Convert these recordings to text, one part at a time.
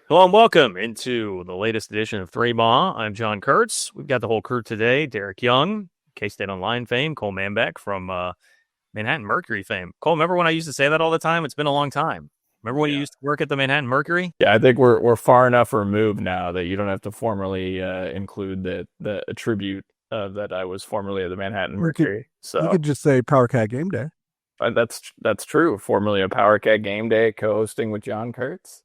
Hello and welcome into the latest edition of Three Ma. I'm John Kurtz. We've got the whole crew today. Derek Young, K-State Online fame. Cole Manbeck from Manhattan Mercury fame. Cole, remember when I used to say that all the time? It's been a long time. Remember when you used to work at the Manhattan Mercury? Yeah, I think we're far enough removed now that you don't have to formally include the attribute that I was formerly at the Manhattan Mercury. You could just say Power Cat Game Day. That's true. Formerly a Power Cat Game Day, co-hosting with John Kurtz.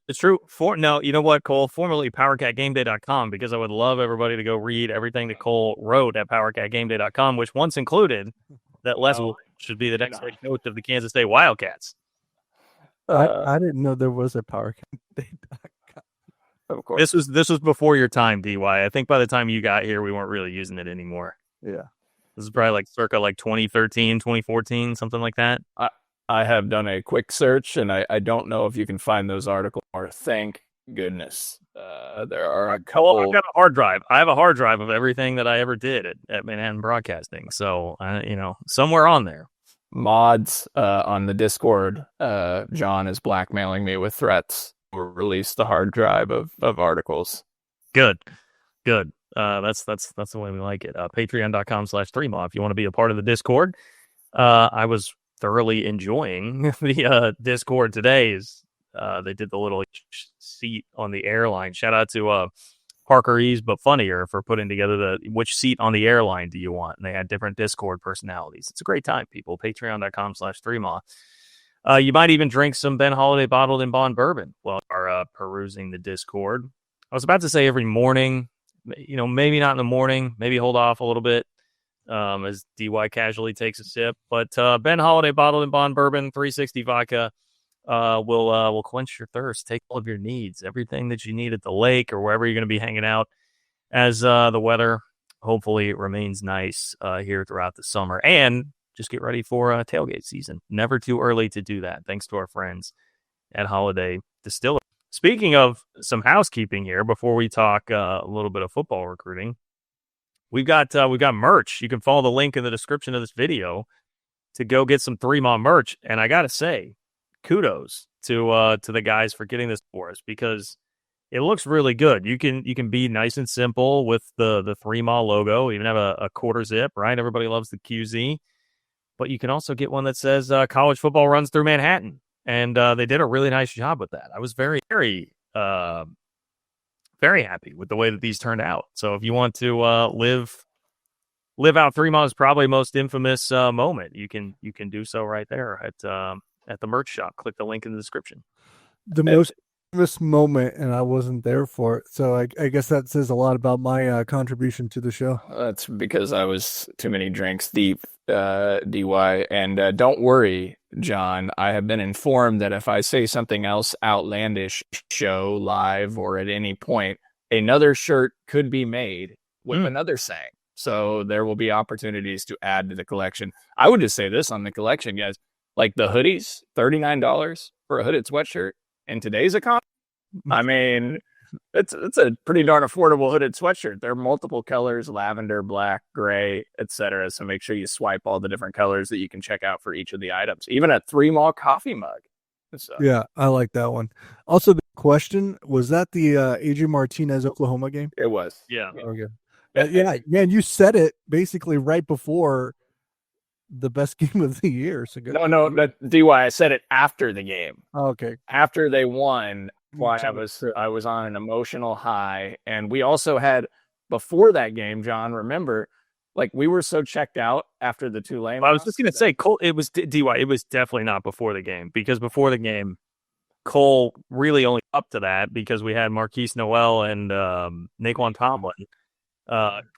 It's true. No, you know what, Cole? Formerly PowerCatGameDay.com, because I would love everybody to go read everything that Cole wrote at PowerCatGameDay.com, which once included that Les should be the next head coach of the Kansas State Wildcats. I didn't know there was a PowerCatGameDay.com. Of course. This was before your time, DY. I think by the time you got here, we weren't really using it anymore. Yeah. This is probably circa 2013, 2014, something like that. I have done a quick search, and I don't know if you can find those articles. Or thank goodness, there are a couple. I've got a hard drive. I have a hard drive of everything that I ever did at Manhattan Broadcasting. So, somewhere on there. Mods on the Discord. John is blackmailing me with threats to release the hard drive of articles. Good. That's the way we like it. Patreon.com/3ma if you want to be a part of the Discord. I was thoroughly enjoying the Discord today. They did the little seat on the airline. Shout out to Parker Eves, but funnier, for putting together which seat on the airline do you want? And they had different Discord personalities. It's a great time, people. Patreon.com/3ma. You might even drink some Ben Holiday bottled in bond bourbon while you're perusing the Discord. I was about to say every morning, maybe not in the morning, maybe hold off a little bit as DY casually takes a sip. But Ben Holiday bottled in bond bourbon, 360 vodka will quench your thirst, take all of your needs, everything that you need at the lake or wherever you're going to be hanging out as the weather hopefully remains nice here throughout the summer. And just get ready for tailgate season. Never too early to do that, thanks to our friends at Holiday Distillery. Speaking of some housekeeping here, before we talk a little bit of football recruiting, we've got merch. You can follow the link in the description of this video to go get some 3Ma merch. And I got to say, kudos to the guys for getting this for us, because it looks really good. You can be nice and simple with the 3Ma logo. Even have a quarter zip, right? Everybody loves the QZ. But you can also get one that says college football runs through Manhattan. And they did a really nice job with that. I was very, very, very happy with the way that these turned out. So if you want to live out 3Ma's probably most infamous moment, you can do so right there at the merch shop. Click the link in the description. The most infamous moment, and I wasn't there for it. So I guess that says a lot about my contribution to the show. That's because I was too many drinks deep, DY. And don't worry, John. I have been informed that if I say something else outlandish, show live or at any point, another shirt could be made with another saying. So there will be opportunities to add to the collection. I would just say this on the collection, guys. Like the hoodies, $39 for a hooded sweatshirt in today's economy. I mean, it's a pretty darn affordable hooded sweatshirt. There are multiple colors: lavender, black, gray, etc. So make sure you swipe all the different colors that you can check out for each of the items. Even a 3Ma coffee mug. So. Yeah, I like that one. Also, the question, was that the Adrian Martinez Oklahoma game? It was. Yeah. Okay. Yeah, man, you said it basically right before the best game of the year. So good. No, DY, I said it after the game. Oh, okay. After they won, why I was on an emotional high. And we also had, before that game, John, remember, we were so checked out after the Tulane. I was just going to say, Cole, it was DY. It was definitely not before the game, because before the game, Cole really only up to that because we had Marquise Noel and Naquan Tomlin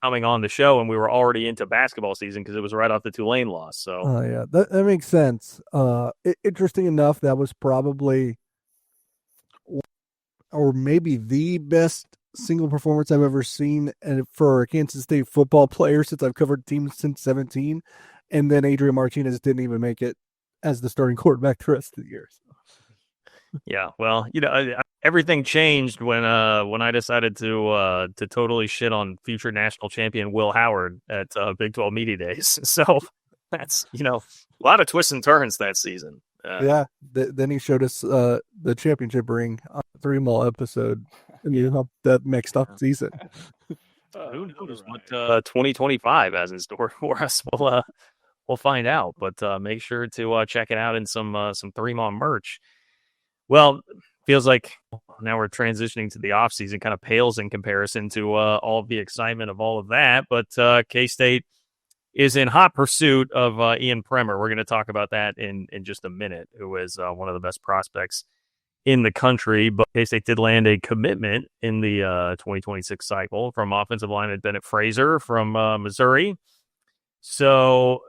coming on the show, and we were already into basketball season because it was right off the Tulane loss. So, yeah, that makes sense. Interesting enough, that was probably, or maybe the best single performance I've ever seen for a Kansas State football player since I've covered teams since 2017. And then Adrian Martinez didn't even make it as the starting quarterback the rest of the year. So. Yeah, well, everything changed when I decided to totally shit on future national champion Will Howard at Big 12 Media Days. So that's a lot of twists and turns that season. Yeah, then he showed us the championship ring 3-mall episode, and you know that next off season. Who knows what 2025 has in store for us? We'll find out. But make sure to check it out in some 3-mall merch. Well, feels like now we're transitioning to the off season. Kind of pales in comparison to all of the excitement of all of that. But K-State is in hot pursuit of Ian Premer. We're going to talk about that in just a minute, who is one of the best prospects in the country. But K-State did land a commitment in the 2026 cycle from offensive lineman Bennett Fraser from Missouri. So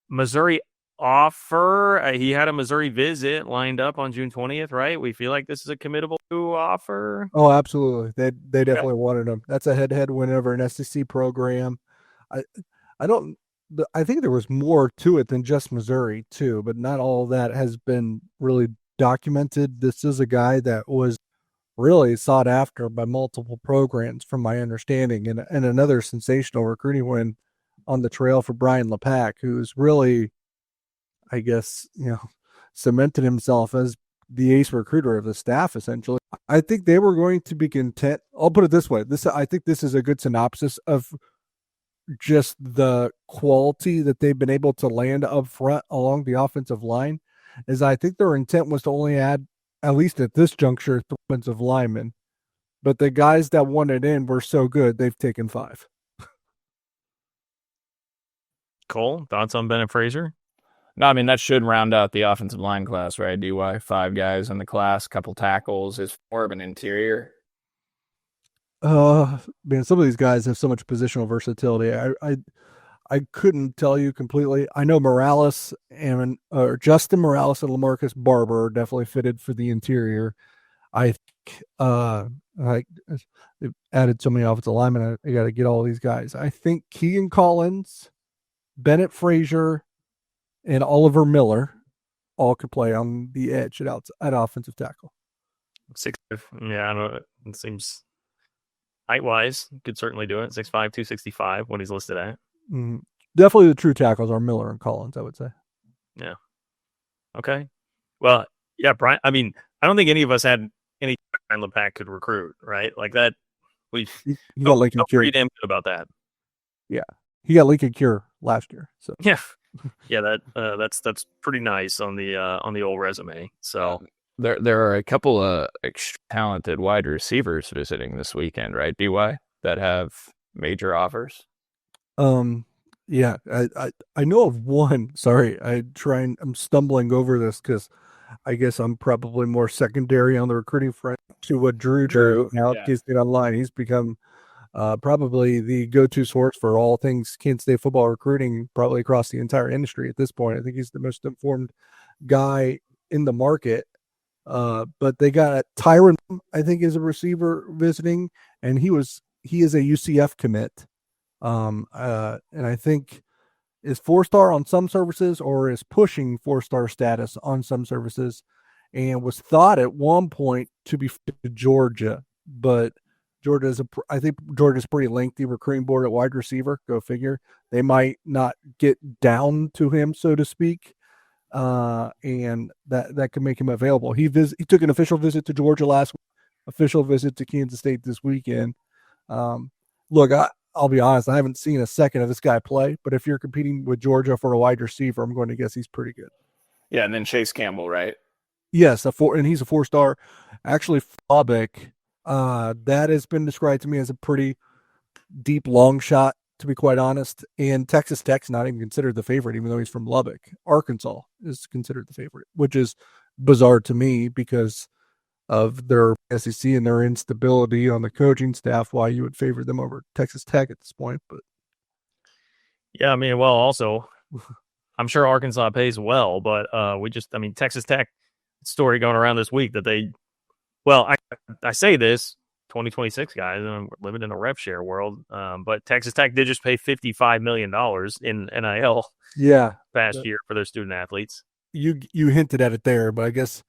Missouri offer, he had a Missouri visit lined up on June 20th, right? We feel like this is a committable offer. Oh, absolutely. They definitely wanted him. That's a head-to-head win over an SEC program. I think there was more to it than just Missouri too, but not all of that has been really documented. This is a guy that was really sought after by multiple programs, from my understanding, and another sensational recruiting win on the trail for Brian Lepak, who's really, I guess, cemented himself as the ace recruiter of the staff, essentially. I think they were going to be content. I'll put it this way. I think this is a good synopsis of just the quality that they've been able to land up front along the offensive line. Is I think their intent was to only add, at least at this juncture, 3 offensive linemen. But the guys that wanted in were so good, they've taken 5. Cole, thoughts on Bennett Fraser? No, I mean, that should round out the offensive line class, right? DY, 5 guys in the class, couple tackles, is more of an interior. Man, some of these guys have so much positional versatility. I couldn't tell you completely. I know Morales and Justin Morales and LaMarcus Barber are definitely fitted for the interior. I think they've added so many offensive linemen. I got to get all these guys. I think Keegan Collins, Bennett Fraser, and Oliver Miller all could play on the edge at offensive tackle. 6'5". Yeah, I don't know. It seems height-wise, could certainly do it. 6'5", 265, what he's listed at. Mm-hmm. Definitely the true tackles are Miller and Collins, I would say. Yeah. Okay. Well, yeah, Brian. I mean, I don't think any of us had any Brian Lepak could recruit, right? Like that. We got Lincoln Cure. Pretty damn good about that. Yeah, he got Lincoln Cure last year. So yeah, that's pretty nice on the old resume. So there are a couple of talented wide receivers visiting this weekend, right? DY, that have major offers. Yeah, I know of one. Sorry, I'm stumbling over this because I guess I'm probably more secondary on the recruiting front to what Drew now at Kansas State Online. He's become probably the go-to source for all things Kansas State football recruiting, probably across the entire industry at this point. I think he's the most informed guy in the market. But they got Tyron, I think, is a receiver visiting, and he is a UCF commit. And I think is 4-star on some services or is pushing 4-star status on some services, and was thought at one point to be to Georgia, but I think Georgia's pretty lengthy recruiting board at wide receiver. Go figure. They might not get down to him, so to speak. And that could make him available. He took an official visit to Georgia last week, official visit to Kansas State this weekend. Look, I'll be honest, I haven't seen a second of this guy play, but if you're competing with Georgia for a wide receiver, I'm going to guess he's pretty good. Yeah, and then Chase Campbell, right? Yes, and he's a 4-star. Actually, Flaubik, that has been described to me as a pretty deep long shot, to be quite honest. And Texas Tech's not even considered the favorite, even though he's from Lubbock. Arkansas is considered the favorite, which is bizarre to me because of their SEC and their instability on the coaching staff, why you would favor them over Texas Tech at this point. But yeah, I mean, well, also, I'm sure Arkansas pays well, but Texas Tech story going around this week that I say this, 2026 guys, and we're living in a rev share world, but Texas Tech did just pay $55 million in NIL past year for their student athletes. You hinted at it there, but I guess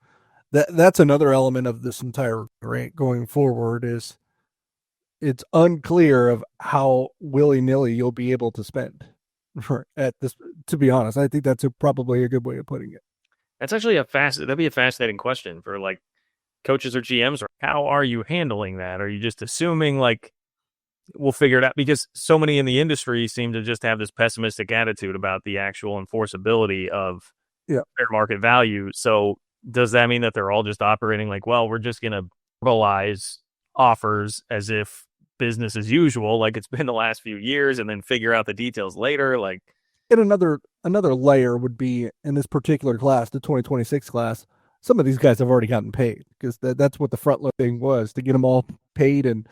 that's another element of this entire rant going forward is it's unclear of how willy-nilly you'll be able to spend at this. To be honest, I think that's probably a good way of putting it. That's actually that'd be a fascinating question for coaches or GMs, or how are you handling that? Are you just assuming like we'll figure it out? Because so many in the industry seem to just have this pessimistic attitude about the actual enforceability of fair market value. So does that mean that they're all just operating like, well, we're just going to verbalize offers as if business as usual, like it's been the last few years, and then figure out the details later? Like, and another layer would be in this particular class, the 2026 class, some of these guys have already gotten paid, because that's what the front loading was, to get them all paid and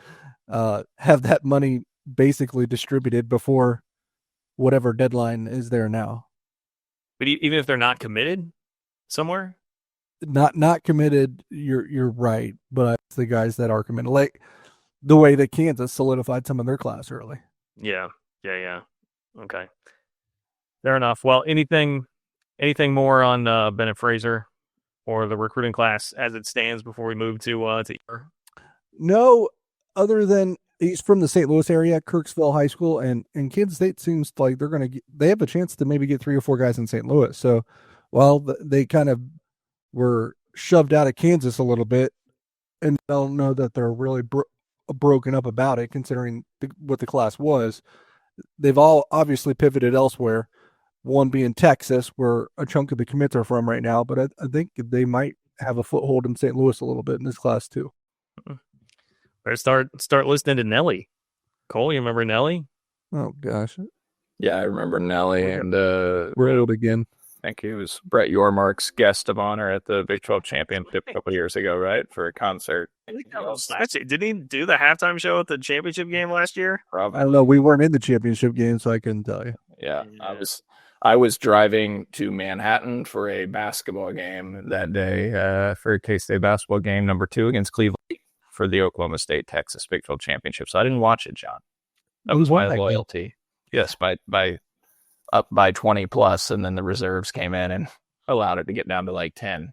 have that money basically distributed before whatever deadline is there now. but even if they're not committed somewhere, Not committed, you're right, but it's the guys that are committed, like the way that Kansas solidified some of their class early. yeah. Okay, fair enough. Well, anything more on Bennett Fraser or the recruiting class as it stands before we move to No, other than he's from the St. Louis area, Kirksville High School, and Kansas State seems like they have a chance to maybe get 3 or 4 guys in St. Louis. So while they kind of were shoved out of Kansas a little bit, and I don't know that they're really broken up about it, considering what the class was. They've all obviously pivoted elsewhere, one being Texas, where a chunk of the commits are from right now, but I think they might have a foothold in St. Louis a little bit in this class too. Better start listening to Nelly. Cole, you remember Nelly? Oh gosh, Yeah, I remember Nelly, and riddled again. I think he was Brett Yormark's guest of honor at the Big 12 Championship a couple years ago, right? For a concert. I think that was last year. Didn't he do the halftime show at the championship game last year? Probably. I don't know. We weren't in the championship game, so I couldn't tell you. Yeah. I was driving to Manhattan for a basketball game that day, for a K-State basketball game number 2 against Cleveland for the Oklahoma State Texas Big 12 Championship. So I didn't watch it, John. That was my loyalty. Yes, by up by 20 plus, and then the reserves came in and allowed it to get down to like 10.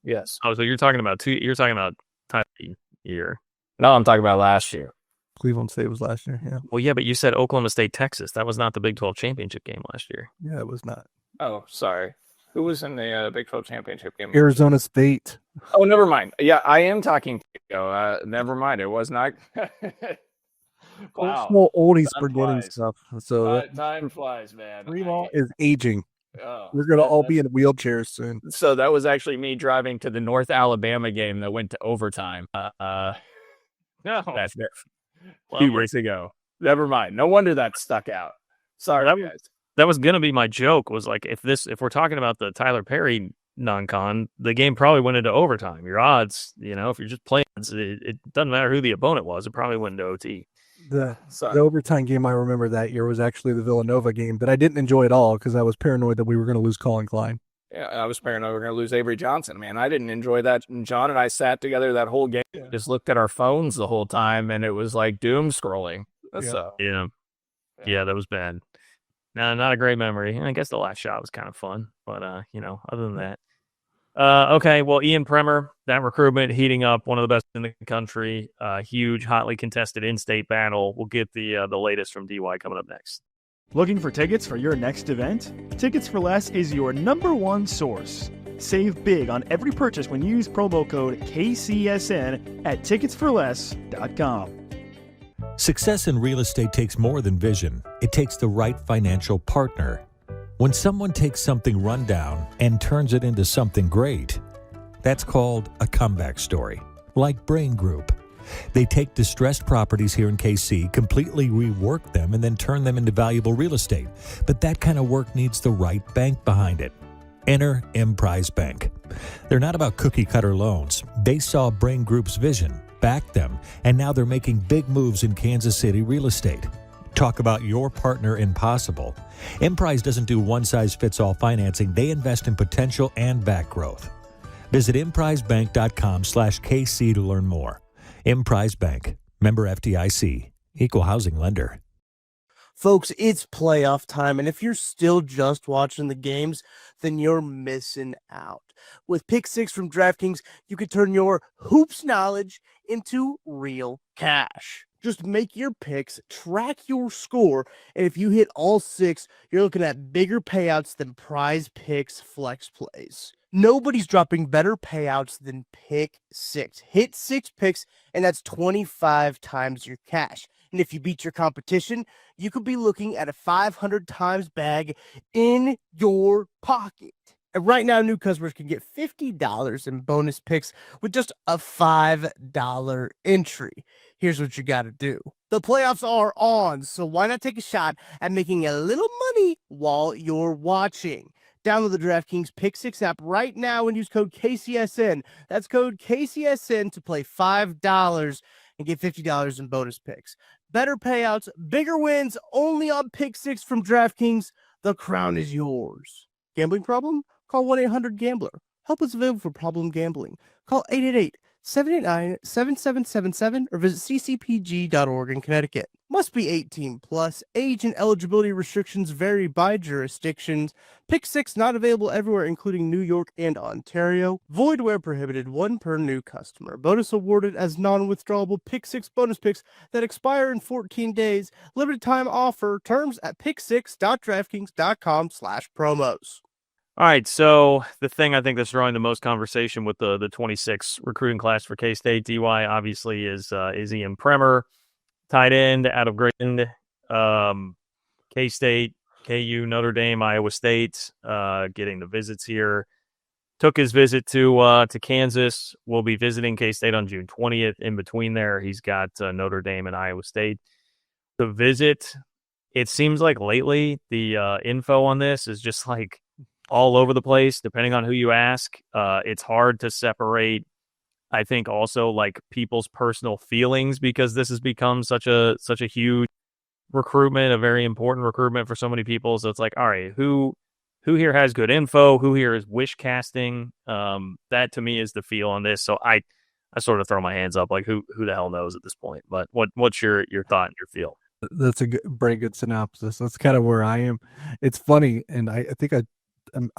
Yes. Oh, so you're talking about Tyler year. No, I'm talking about last year. Cleveland State was last year. Yeah. Well, yeah, but you said Oklahoma State, Texas. That was not the Big 12 championship game last year. Yeah, it was not. Oh, sorry. Who was in the Big 12 championship game? Arizona State. Oh, never mind. Yeah, I am talking. Never mind. It was not. Wow. Small oldies Time forgetting flies. stuff. So Time flies, man. Fremont is aging. Oh, We're gonna all be in wheelchairs soon. So that was actually me driving to the North Alabama game that went to overtime. No, That's it. Well, 2 weeks ago. Never mind. No wonder that stuck out. Sorry, guys. that was gonna be my joke. Was like if we're talking about the Tyler Perry non-con, the game probably went into overtime. Your odds, if you're just playing, it doesn't matter who the opponent was. It probably went into OT. The overtime game I remember that year was actually the Villanova game that I didn't enjoy at all, because I was paranoid that we were going to lose Colin Klein. Yeah, I was paranoid we were going to lose Avery Johnson. Man, I didn't enjoy that. And John and I sat together that whole game, just looked at our phones the whole time, and it was like doom scrolling. So Yeah, that was bad. No, not a great memory. I guess the last shot was kind of fun, but other than that. Okay, well, Ian Premer, that recruitment heating up, one of the best in the country. Huge, hotly contested in-state battle. We'll get the latest from DY coming up next. Looking for tickets for your next event? Tickets for Less is your #1 source. Save big on every purchase when you use promo code KCSN at ticketsforless.com. Success in real estate takes more than vision. It takes the right financial partner. When someone takes something rundown and turns it into something great, that's called a comeback story, like Brain Group. They take distressed properties here in KC, completely rework them, and then turn them into valuable real estate. But that kind of work needs the right bank behind it. Enter Emprise Bank. They're not about cookie-cutter loans. They saw Brain Group's vision, backed them, and now they're making big moves in Kansas City real estate. Talk about your partner in possible. Emprise doesn't do one-size-fits-all financing. They invest in potential and back growth. Visit emprisebank.com/KC to learn more. Emprise Bank, member FDIC, equal housing lender. Folks, it's playoff time, and if you're still just watching the games, then you're missing out. With Pick 6 from DraftKings, you can turn your hoops knowledge into real cash. Just make your picks, track your score, and if you hit all 6, you're looking at bigger payouts than Prize Picks flex plays. Nobody's dropping better payouts than Pick 6. Hit 6 picks, and that's 25 times your cash. And if you beat your competition, you could be looking at a 500 times bag in your pocket. And right now, new customers can get $50 in bonus picks with just a $5 entry. Here's what you got to do. The playoffs are on, so why not take a shot at making a little money while you're watching? Download the DraftKings Pick 6 app right now and use code KCSN. That's code KCSN to play $5 and get $50 in bonus picks. Better payouts, bigger wins, only on Pick 6 from DraftKings. The crown is yours. Gambling problem? Call 1-800-GAMBLER. Help is available for problem gambling. Call 888-789-7777 or visit ccpg.org in Connecticut. Must be 18 plus. Age and eligibility restrictions vary by jurisdictions. Pick 6 not available everywhere, including New York and Ontario. Void where prohibited. 1 per new customer. Bonus awarded as non-withdrawable Pick 6 bonus picks that expire in 14 days. Limited time offer. Terms at pick6.draftkings.com/promos. All right, so the thing I think that's drawing the most conversation with the 26 recruiting class for K-State, DY, obviously is Ian Premer, tight end out of Grayson, K-State, KU, Notre Dame, Iowa State, getting the visits here. Took his visit to Kansas. Will be visiting K-State on June 20th. In between there, he's got Notre Dame and Iowa State. The visit, it seems like lately the info on this is just like all over the place, depending on who you ask. It's hard to separate, I think, also like people's personal feelings, because this has become such a huge recruitment, a very important recruitment for so many people. So it's like, all right, who here has good info? Who here is wish casting? That to me is the feel on this. So I sort of throw my hands up, like who the hell knows at this point? But what's your thought and your feel? That's a very good synopsis. That's kind of where I am. It's funny, and I think I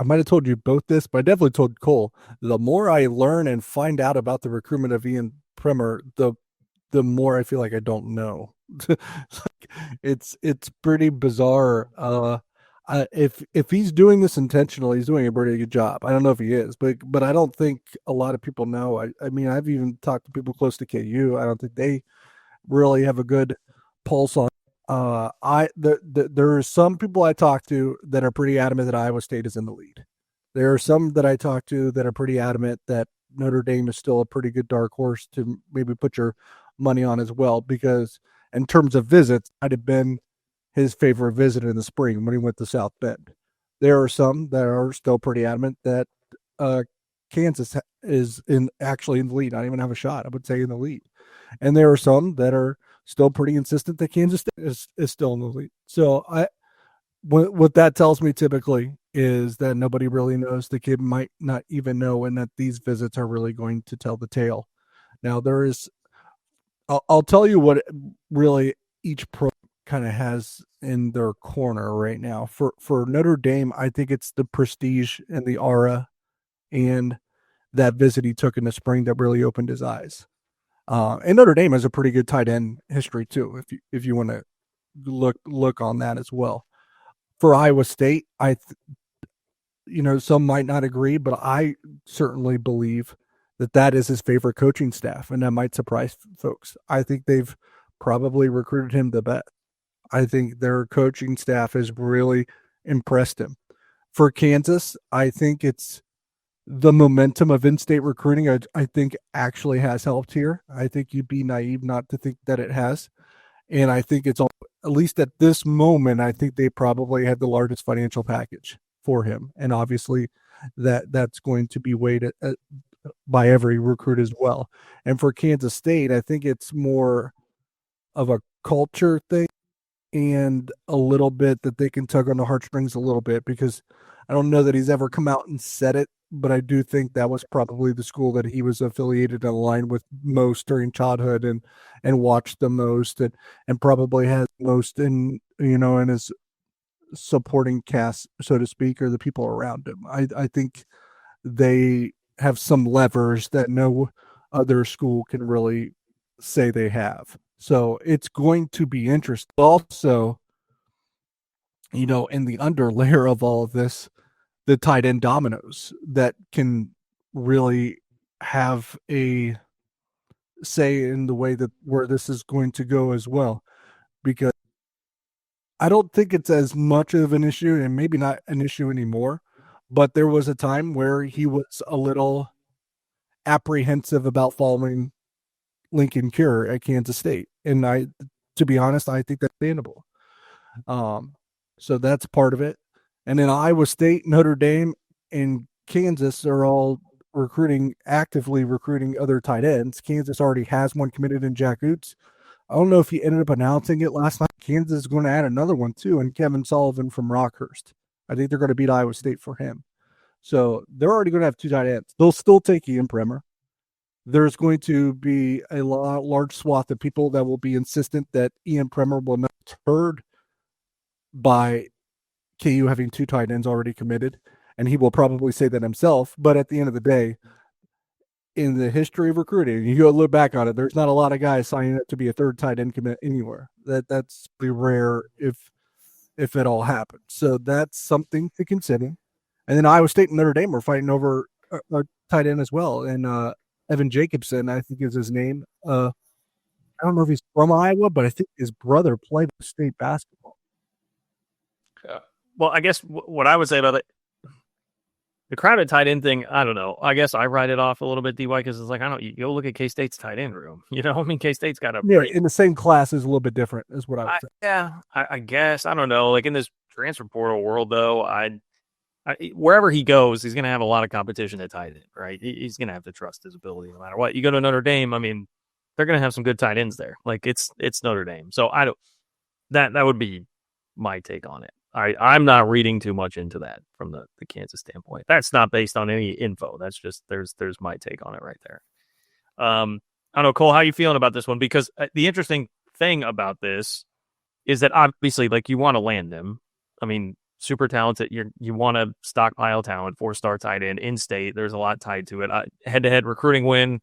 might have told you both this, but I definitely told Cole. The more I learn and find out about the recruitment of Ian Premer, the more I feel like I don't know. It's pretty bizarre. If he's doing this intentionally, he's doing a pretty good job. I don't know if he is, but I don't think a lot of people know. I mean, I've even talked to people close to KU. I don't think they really have a good pulse on. There are some people I talk to that are pretty adamant that Iowa State is in the lead. There are some that I talk to that are pretty adamant that Notre Dame is still a pretty good dark horse to maybe put your money on as well, because in terms of visits, I'd have been his favorite visit in the spring when he went to South Bend. There are some that are still pretty adamant that Kansas is actually in the lead. I don't even have a shot, I would say, in the lead. And there are some that are still pretty insistent that Kansas State is still in the lead. So what that tells me typically is that nobody really knows. The kid might not even know, and that these visits are really going to tell the tale. Now I'll tell you what really each pro kind of has in their corner right now. For Notre Dame, I think it's the prestige and the aura and that visit he took in the spring that really opened his eyes. And Notre Dame has a pretty good tight end history too, if you want to look on that as well. For Iowa State, some might not agree, but I certainly believe that is his favorite coaching staff, and that might surprise folks. I think they've probably recruited him the best. I think their coaching staff has really impressed him. For Kansas, I think it's the momentum of in-state recruiting, I think, actually has helped here. I think you'd be naive not to think that it has. And I think it's, at least at this moment, I think they probably had the largest financial package for him. And obviously that's going to be weighed by every recruit as well. And for Kansas State, I think it's more of a culture thing, and a little bit that they can tug on the heartstrings a little bit, because I don't know that he's ever come out and said it, but I do think that was probably the school that he was affiliated and aligned with most during childhood and watched the most and probably has most in his supporting cast, so to speak, or the people around him. I think they have some levers that no other school can really say they have. So it's going to be interesting. Also, in the underlayer of all of this, the tight end dominoes that can really have a say in the way that where this is going to go as well, because I don't think it's as much of an issue, and maybe not an issue anymore, but there was a time where he was a little apprehensive about following Lincoln Cure at Kansas State. And to be honest, I think that's understandable. So that's part of it. And then Iowa State, Notre Dame, and Kansas are all actively recruiting other tight ends. Kansas already has one committed in Jack Oots. I don't know if he ended up announcing it last night. Kansas is going to add another one too, and Kevin Sullivan from Rockhurst. I think they're going to beat Iowa State for him. So they're already going to have 2 tight ends. They'll still take Ian Premer. There's going to be a large swath of people that will be insistent that Ian Premer will not be deterred by KU having 2 tight ends already committed, and he will probably say that himself. But at the end of the day, in the history of recruiting, you go look back on it, there's not a lot of guys signing up to be a 3rd tight end commit anywhere. That's pretty rare if it all happens. So that's something to consider. And then Iowa State and Notre Dame are fighting over a tight end as well. And Evan Jacobson, I think is his name. I don't know if he's from Iowa, but I think his brother played state basketball. Yeah. Well, I guess what I would say about it, the crowded tight end thing, I don't know. I guess I write it off a little bit, DY, because it's like, I don't. You go look at K-State's tight end room. I mean, K-State's got a in the same class is a little bit different, is what I would say. Yeah, I guess I don't know. Like in this transfer portal world, though, wherever he goes, he's going to have a lot of competition at tight end, right? He's going to have to trust his ability no matter what. You go to Notre Dame, I mean, they're going to have some good tight ends there. Like it's Notre Dame, so I don't. That would be my take on it. I'm not reading too much into that from the Kansas standpoint. That's not based on any info. That's just there's my take on it right there. I don't know, Cole, how you feeling about this one? Because the interesting thing about this is that obviously, like, you want to land him. I mean, super talented. You want to stockpile talent, 4-star tight end in state. There's a lot tied to it. Head-to-head recruiting win.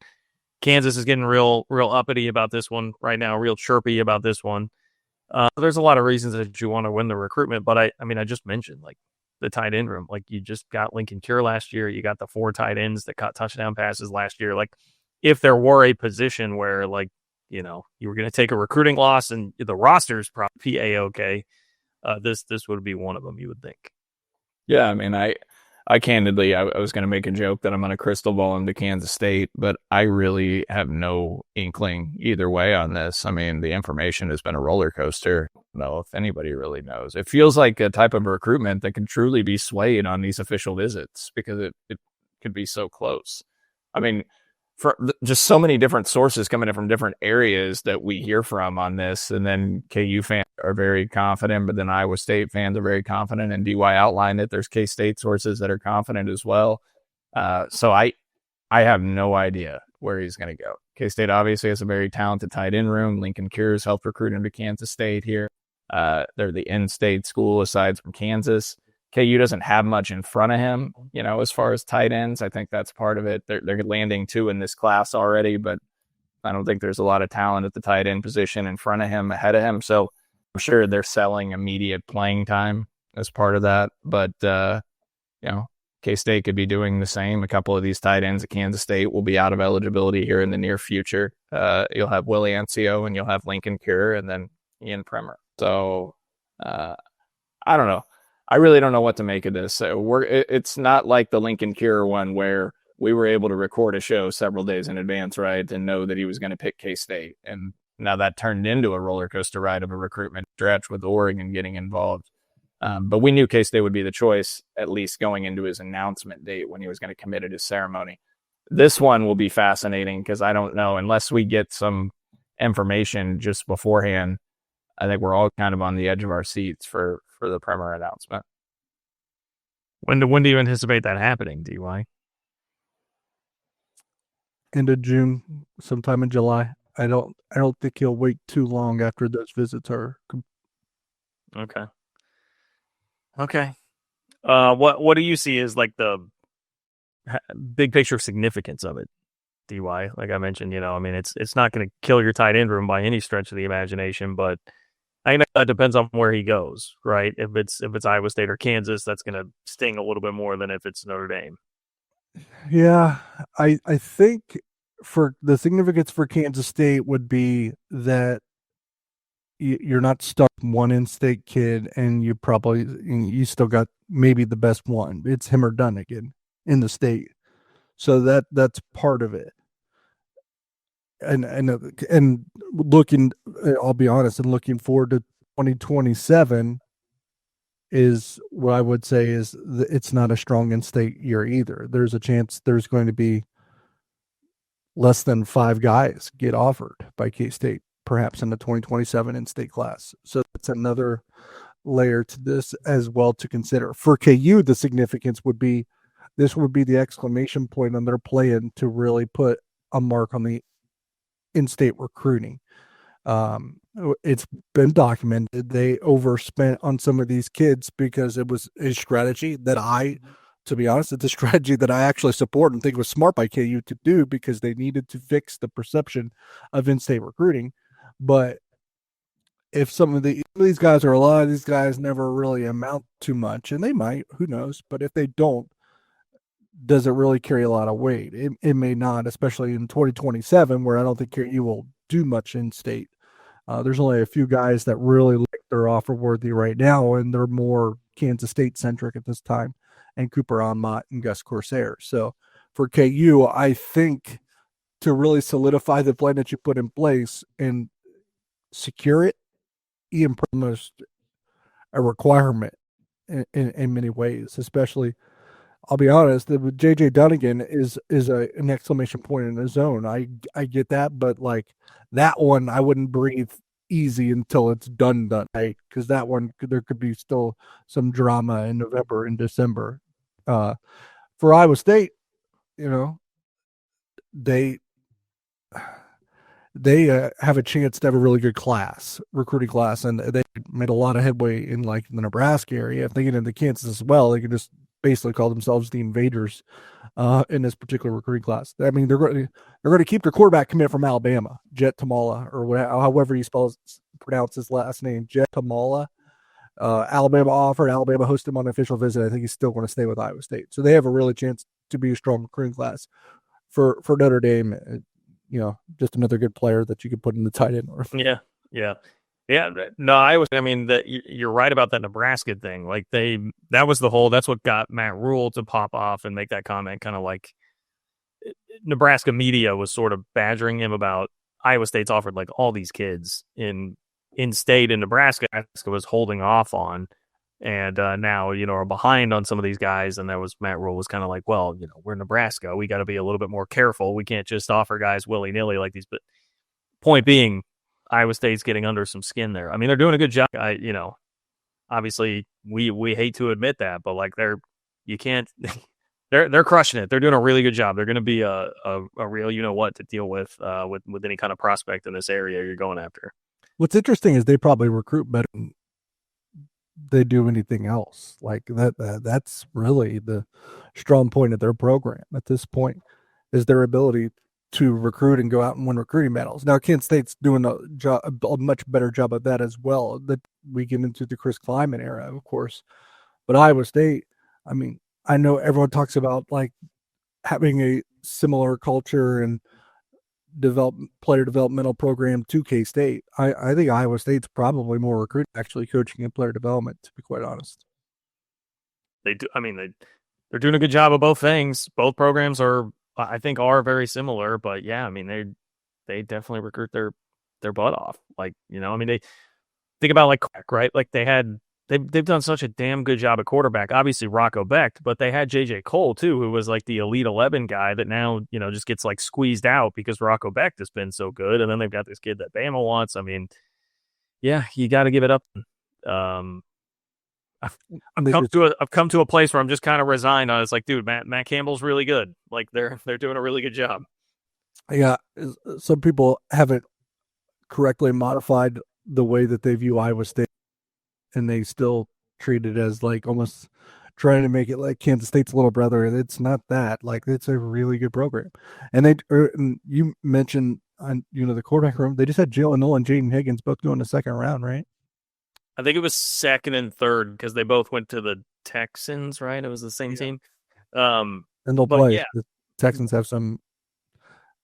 Kansas is getting real uppity about this one right now, real chirpy about this one. There's a lot of reasons that you want to win the recruitment, but I mean, I just mentioned like the tight end room. Like you just got Lincoln Cure last year. You got the 4 tight ends that caught touchdown passes last year. Like if there were a position where like, you were going to take a recruiting loss and the roster's probably A-OK, this would be one of them, you would think. Yeah, I mean, I candidly, I was going to make a joke that I'm going to crystal ball him to Kansas State, but I really have no inkling either way on this. I mean, the information has been a roller coaster. I don't know if anybody really knows. It feels like a type of recruitment that can truly be swayed on these official visits because it could be so close. I mean, for just so many different sources coming in from different areas that we hear from on this, and then KU fans are very confident, but then Iowa State fans are very confident, and DY outlined it. There's K-State sources that are confident as well. So I have no idea where he's going to go. K-State obviously has a very talented tight end room. Lincoln Cures helped recruit him to Kansas State here. They're the in-state school aside from Kansas. KU doesn't have much in front of him, as far as tight ends. I think that's part of it. They're landing 2 in this class already, but I don't think there's a lot of talent at the tight end position in front of him, ahead of him. So I'm sure they're selling immediate playing time as part of that. But, K-State could be doing the same. A couple of these tight ends at Kansas State will be out of eligibility here in the near future. You'll have Willie Ancio and you'll have Lincoln Cure and then Ian Premer. So I don't know. I really don't know what to make of this. It's not like the Lincoln Cure one where we were able to record a show several days in advance, right, and know that he was going to pick K-State. And now that turned into a roller coaster ride of a recruitment stretch with Oregon getting involved. But we knew K-State would be the choice, at least going into his announcement date when he was going to commit at his ceremony. This one will be fascinating because I don't know, unless we get some information just beforehand, I think we're all kind of on the edge of our seats for the Premer announcement. When do you anticipate that happening, DY? End of June, sometime in July. I don't think he'll wait too long after those visits are. Okay. What do you see as like the big picture significance of it, DY? Like I mentioned, I mean, it's not going to kill your tight end room by any stretch of the imagination, but I know it depends on where he goes, right? If it's Iowa State or Kansas, that's going to sting a little bit more than if it's Notre Dame. Yeah, I think for the significance for Kansas State would be that you're not stuck with one in-state kid, and you still got maybe the best one. It's him or done again in the state, so that's part of it. And looking, I'll be honest, and looking forward to 2027 is what I would say is it's not a strong in-state year either. There's a chance there's going to be less than 5 guys get offered by K-State, perhaps in the 2027 in-state class. So that's another layer to this as well to consider. For KU, the significance would be this would be the exclamation point on their plan to really put a mark on the in-state recruiting. It's been documented they overspent on some of these kids because it was a strategy that to be honest, it's a strategy that I actually support and think was smart by KU to do because they needed to fix the perception of in-state recruiting. But if some of these guys or a lot of these guys never really amount to much, and they might, who knows? But if they don't, does it really carry a lot of weight? It may not, especially in 2027, where I don't think KU will do much in state. There's only a few guys that really look they're offer worthy right now, and they're more Kansas State centric at this time, and Cooper Onmont and Gus Corsair. So for KU, I think to really solidify the plan that you put in place and secure it, Ian Premer is a requirement in many ways, especially. I'll be honest, JJ Dunnigan is an exclamation point in his own. I get that, but like that one, I wouldn't breathe easy until it's done, right? Because that one, there could be still some drama in November and December. For Iowa State, they have a chance to have a really good recruiting class, and they made a lot of headway in like the Nebraska area. If they get into Kansas as well, they can just basically call themselves the invaders in this particular recruiting class. I mean, they're going to keep their quarterback commit from Alabama, Jet Tamala, or however you pronounce his last name, Jet Tamala. Alabama offered. Alabama hosted him on an official visit. I think he's still going to stay with Iowa State. So they have a really chance to be a strong recruiting class. For Notre Dame, just another good player that you could put in the tight end. Yeah. No, you're right about that Nebraska thing. Like that's what got Matt Rule to pop off and make that comment. Kind of like Nebraska media was sort of badgering him about Iowa State's offered like all these kids in state in Nebraska was holding off on. And now, are behind on some of these guys. And Matt Rule was kind of like, well, we're Nebraska. We got to be a little bit more careful. We can't just offer guys willy-nilly like these. But point being, Iowa State's getting under some skin there. I mean, they're doing a good job. Obviously we hate to admit that, but like they're crushing it. They're doing a really good job. They're going to be a real, what to deal with any kind of prospect in this area you're going after. What's interesting is they probably recruit better than they do anything else. Like that's really the strong point of their program at this point is their ability to recruit and go out and win recruiting battles. Now, Kent State's doing a much better job of that as well. That we get into the Chris Kleiman era, of course, but Iowa State. I mean, I know everyone talks about like having a similar culture and player developmental program to K-State. I think Iowa State's probably more recruiting, actually coaching and player development, to be quite honest. They do. I mean, they're doing a good job of both things. Both programs are very similar, but yeah, I mean, they definitely recruit their butt off. Like, they think about like, right? Like they've done such a damn good job at quarterback, obviously Rocco Becht, but they had JJ Cole too, who was like the Elite 11 guy that now, just gets like squeezed out because Rocco Becht has been so good. And then they've got this kid that Bama wants. I mean, yeah, you got to give it up. I've come to a place where I'm just kind of resigned on. It's like, dude, Matt Campbell's really good. Like they're doing a really good job. Yeah, some people haven't correctly modified the way that they view Iowa State, and they still treat it as like almost trying to make it like Kansas State's little brother. It's not that. Like it's a really good program. And you mentioned on the quarterback room, they just had Jalen Noel and Jaden Higgins both go in the second round, right? I think it was second and third because they both went to the Texans, right? It was the same team. And they'll But play. yeah. The Texans have some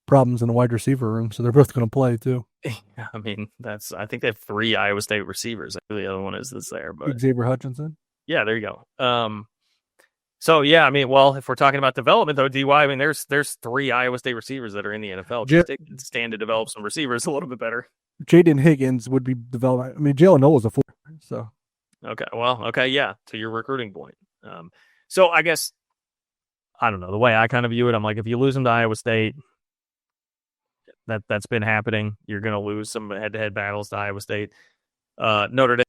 problems in the wide receiver room, so they're both going to play too. I mean, I think they have 3 Iowa State receivers. The other one is that's there, but Xavier Hutchinson. yeah, there you go. So yeah, I mean, well, if we're talking about development though, DY, I mean, there's 3 Iowa State receivers that are in the NFL. They can stand to develop some receivers a little bit better. Jaden Higgins would be developed. I mean, Jalen Noel was a 4, so okay, yeah. To your recruiting point, so I guess I don't know the way I kind of view it. I'm like, if you lose them to Iowa State, that's been happening. You're going to lose some head-to-head battles to Iowa State. Notre Dame,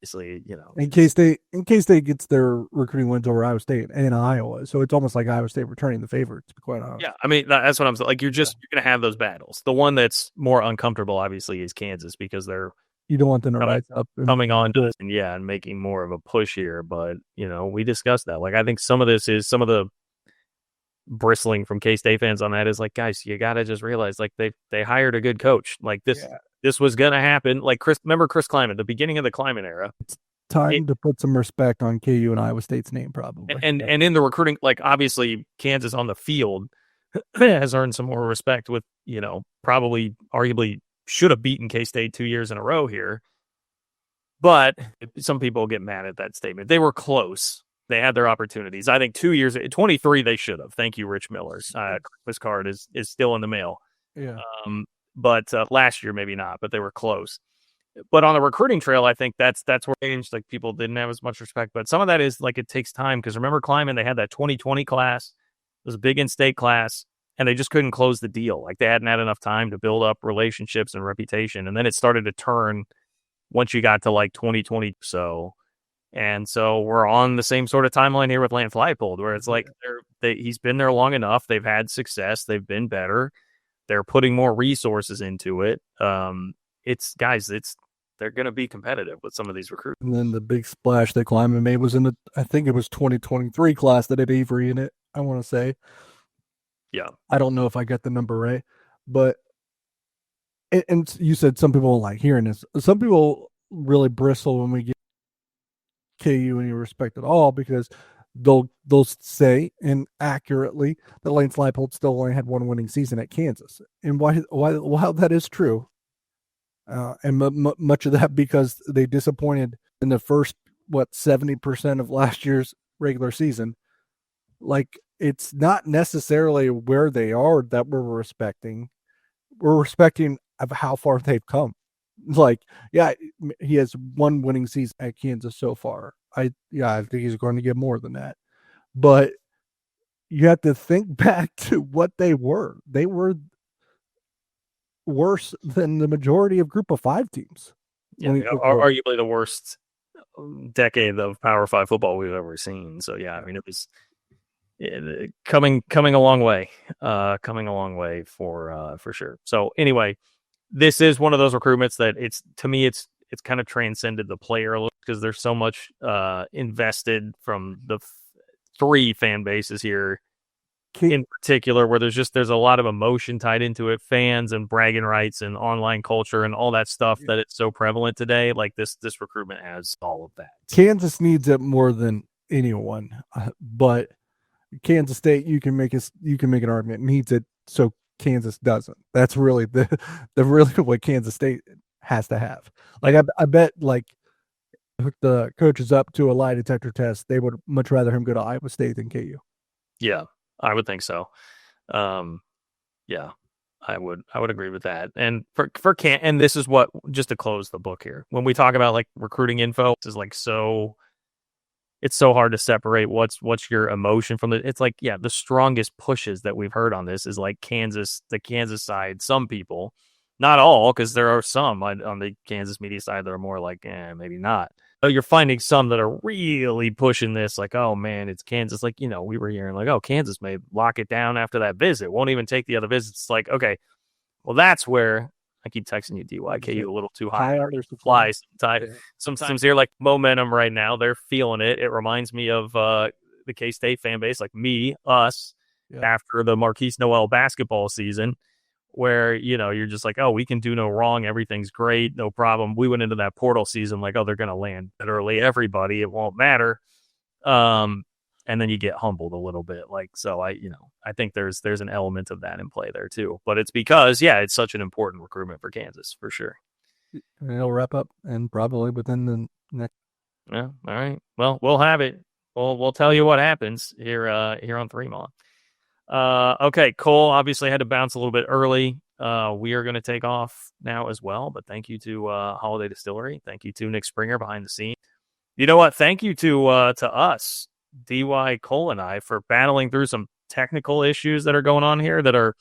in K-State gets their recruiting wins over Iowa State and Iowa, so it's almost like Iowa State returning the favor, to be quite honest. Yeah, I mean that's what I'm saying. Like you're going to have those battles. The one that's more uncomfortable, obviously, is Kansas because you don't want them to rise up coming on and making more of a push here. But we discussed that. Like I think some of the bristling from K-State fans on that is like, guys, you got to just realize like they hired a good coach. Like this was going to happen. Like remember Chris Kleiman, the beginning of the Kleiman era. It's time to put some respect on KU and Iowa State's name, probably. And in the recruiting, like obviously Kansas on the field has earned some more respect with, probably arguably should have beaten K-State 2 years in a row here. But some people get mad at that statement. They were close. They had their opportunities. I think 2 years, 23, they should have. Thank you, Rich Miller. Christmas card is still in the mail. Yeah. But last year, maybe not, but they were close. But on the recruiting trail, I think that's where it changed. Like people didn't have as much respect, but some of that is like, it takes time. Cause remember Kleiman, they had that 2020 class. It was a big in-state class and they just couldn't close the deal. Like they hadn't had enough time to build up relationships and reputation. And then it started to turn once you got to like 2020. And so we're on the same sort of timeline here with Lance Leipold, where it's like he's been there long enough. They've had success. They've been better. They're putting more resources into it. They're going to be competitive with some of these recruits. And then the big splash that Kleiman made was in I think it was 2023 class that had Avery in it, I want to say. Yeah. I don't know if I got the number right, but and you said some people don't like hearing this. Some people really bristle when we get KU any respect at all because they'll say inaccurately that Lance Leipold still only had one winning season at Kansas, and while that is true, and much of that because they disappointed in the first 70% of last year's regular season. Like it's not necessarily where they are that we're respecting. We're respecting of how far they've come. Like, yeah, he has one winning season at Kansas so far. I think he's going to get more than that. But you have to think back to what they were. They were worse than the majority of Group of 5 teams. Yeah, arguably the worst decade of Power 5 football we've ever seen. So yeah, I mean it was coming a long way. Coming a long way for sure. So anyway, this is one of those recruitments that it's kind of transcended the player because there's so much invested from the 3 fan bases here in particular, where there's a lot of emotion tied into it, fans and bragging rights and online culture and all that stuff that it's so prevalent today. Like this recruitment has all of that. Kansas needs it more than anyone, but Kansas State, you can make an argument, needs it so Kansas doesn't. That's really the really what Kansas State has to have. Like I bet like hook the coaches up to a lie detector test, they would much rather him go to Iowa State than KU. Yeah, I would think so. Yeah, I would agree with that. And for and this is what, just to close the book here, when we talk about like recruiting info, this is like it's so hard to separate what's your emotion from it's like, yeah, the strongest pushes that we've heard on this is like the Kansas side. Some people, not all, because there are some on the Kansas media side that are more like, maybe not. So you're finding some that are really pushing this, like, oh man, it's Kansas. Like, we were hearing like, oh, Kansas may lock it down after that visit. Won't even take the other visits. It's like, okay, well, that's where I keep texting you, DYKU, a little too high. Fly sometimes here, like momentum right now. They're feeling it. It reminds me of the K-State fan base, like us, after the Marquise Noel basketball season, where, you're just like, oh, we can do no wrong. Everything's great. No problem. We went into that portal season like, oh, they're going to land literally everybody. It won't matter. And then you get humbled a little bit. So I think there's an element of that in play there too, but it's because, it's such an important recruitment for Kansas for sure. And it'll wrap up and probably within the next. Yeah. All right. Well, we'll have it. We'll tell you what happens here on Fremont. Okay. Cole obviously had to bounce a little bit early. We are going to take off now as well, but thank you to Holiday Distillery. Thank you to Nick Springer behind the scenes. You know what? Thank you to us, DY, Cole, and I, for battling through some technical issues that are going on here that are,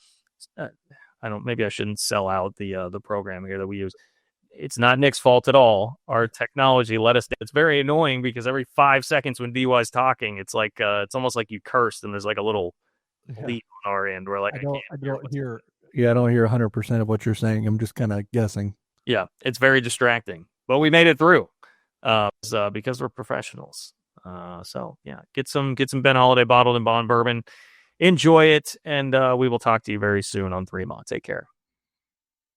maybe I shouldn't sell out the program here that we use. It's not Nick's fault at all. Our technology let us down. It's very annoying because every 5 seconds when DY's talking, it's like, it's almost like you cursed and there's like a little bleep on our end. We're like, I don't hear 100% of what you're saying. I'm just kind of guessing. Yeah, it's very distracting, but we made it through because we're professionals. So yeah, get some Ben Holiday bottled and bond bourbon. Enjoy it, and we will talk to you very soon on Fremont. Take care.